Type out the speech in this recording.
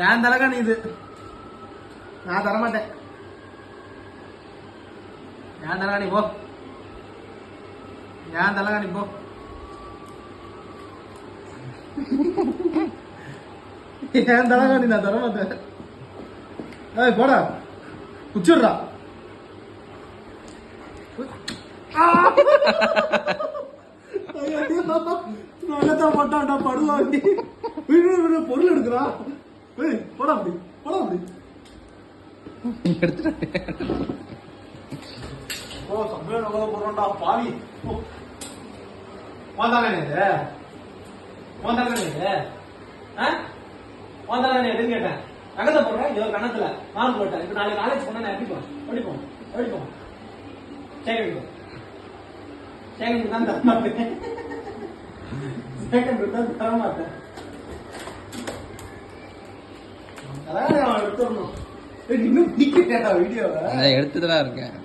ஏன் தலகாணி இது நான் தரமாட்டேன். ஏன் தலகாணி போ, ஏன் தலகாணி போ. ஏன் தலகாணி நான் தரமாட்டேன். ஏய் போடா, குச்சிடுறா. மாட்டான்டா படுவா. பொருள் எடுக்கிறா. போடா அப்படி, போடா அப்படி. ஓ சமையல் நல்லா போடுறான்டா பாவி. வாந்தானே இது, வாந்தானே இது, வாந்தானே எதுன்னு கேட்டேன். நகத்தை போடுறேன் இதோ கணத்துல மார்க் போட்டேன். இப்ப நாளைக்கு காலேஜ் போனா நான் எப்படி போவேன்? எப்படி போவேன்? எப்படி போவேன்? செகண்ட் செகண்ட் தான் தரமாட்டேன். செகண்ட் தான் தரமாட்டேன். அதான் எடுத்துடணும். இன்னும் கேட்டா வீடியோவை எடுத்துதான் இருக்கேன்.